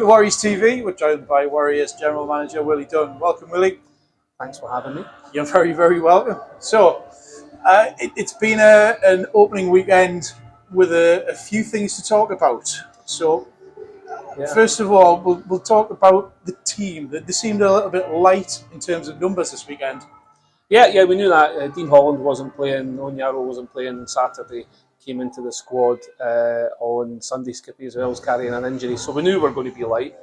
to Warriors TV. We're joined by Warriors General Manager Willie Dunn. Welcome, Willie. Thanks for having me. You're very, very welcome. So, it's been an opening weekend with a few things to talk about. So, First of all, we'll talk about the team. They seemed a little bit light in terms of numbers this weekend. Yeah, we knew that. Dean Holland wasn't playing, Onyaro wasn't playing on Saturday, came into the squad on Sunday. Skippy as well was carrying an injury, so we knew we were going to be light.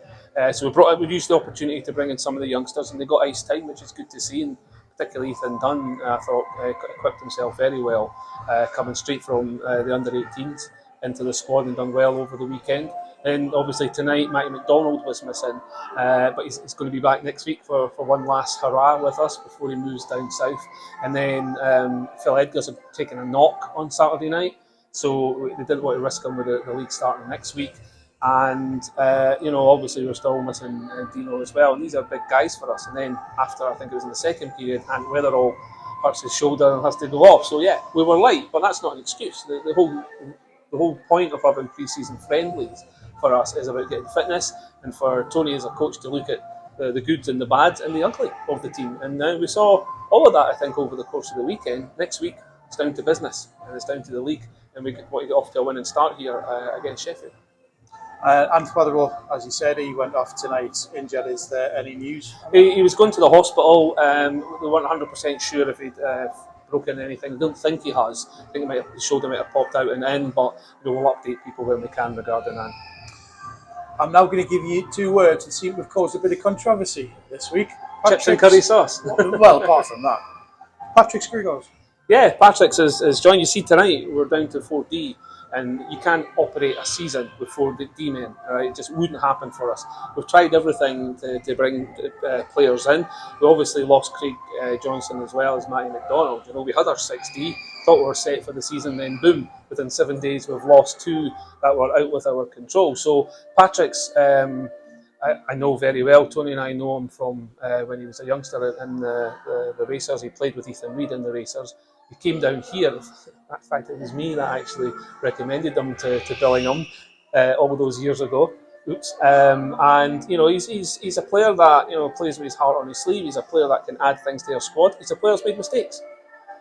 So we used the opportunity to bring in some of the youngsters, and they got ice time, which is good to see. And particularly Ethan Dunn, I thought, equipped himself very well, coming straight from the under-18s into the squad and done well over the weekend. And obviously tonight, Matty McDonald was missing, but he's going to be back next week for one last hurrah with us before he moves down south. And then Phil Edgar's had taken a knock on Saturday night, so they didn't want to risk him with the league starting next week. And obviously we're still missing Dino as well, and these are big guys for us. And then after, I think it was in the second period, and Weatherall hurts his shoulder and has to go off. So yeah, we were light, but that's not an excuse. The whole point of having pre-season friendlies for us is about getting fitness, and for Tony as a coach to look at the goods and the bads and the ugly of the team. And now we saw all of that, I think, over the course of the weekend. Next week, it's down to business, and it's down to the league, and we want to get off to a winning start here against Sheffield. And Weatherall, as you said, he went off tonight injured. Is there any news? He was going to the hospital. We weren't 100% sure if he'd broken anything. I don't think he has. I think his shoulder might have popped out and in, but we will update people when we can regarding that. I'm now going to give you two words that seem to have caused a bit of controversy this week. Chips and curry sauce. Well, apart from that, Patrick's Grigos. Yeah, Patrick's is joined. You see tonight we're down to 4D, and you can't operate a season with 4D men. Right? It just wouldn't happen for us. We've tried everything to bring players in. We obviously lost Craig Johnson as well as Matty McDonald. We had our 6D, thought we were set for the season, then boom, within 7 days we've lost two that were out with our control. So Patrick's, I know very well. Tony and I know him from when he was a youngster in the Racers. He played with Ethan Reid in the Racers. He came down here. In fact, it was me that actually recommended him to Billingham all those years ago. And he's a player that plays with his heart on his sleeve. He's a player that can add things to our squad. He's a player that's made mistakes,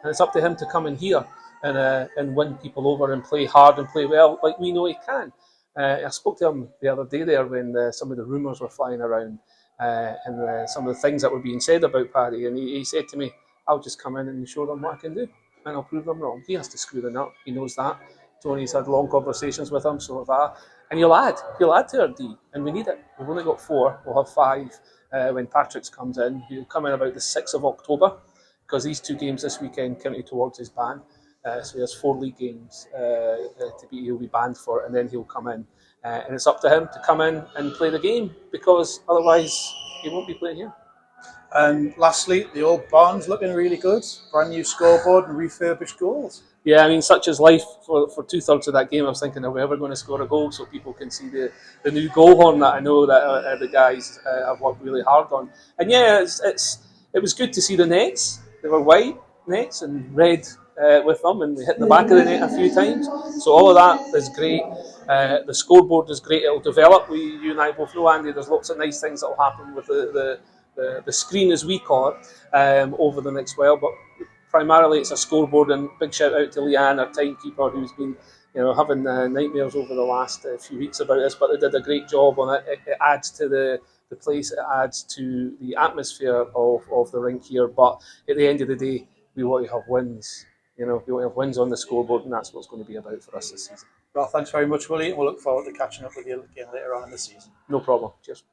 and it's up to him to come in here and win people over and play hard and play well like we know he can. I spoke to him the other day there when some of the rumours were flying around and some of the things that were being said about Paddy, and he said to me, I'll just come in and show them what I can do, and I'll prove them wrong. He has to screw them up. He knows that. Tony's had long conversations with him, so have I. And he'll add to our D, and we need it. We've only got 4. We'll have 5 when Patrick's comes in. He'll come in about the 6th of October, because these 2 games this weekend counted towards his ban. So he has 4 league games he'll be banned for, and then he'll come in. And it's up to him to come in and play the game, because otherwise he won't be playing here. And lastly, the old barn's looking really good. Brand new scoreboard and refurbished goals. Yeah, I mean, such is life. For 2/3 of that game, I was thinking, are we ever going to score a goal so people can see the new goal horn that I know that the guys have worked really hard on. And yeah, it was good to see the nets. They were white nets and red with them, and we hit the back of the net a few times. So all of that is great. The scoreboard is great. It'll develop. You and I both know, Andy, there's lots of nice things that will happen with the screen, as we call it, over the next while. But primarily it's a scoreboard, and big shout out to Leanne, our timekeeper, who's been having nightmares over the last few weeks about this, but they did a great job on it. It adds to the place, it adds to the atmosphere of the rink here. But at the end of the day, we want to have wins. We want to have wins on the scoreboard, and that's what it's going to be about for us this season. Well, thanks very much, Willie. We'll look forward to catching up with you again later on in the season. No problem. Cheers.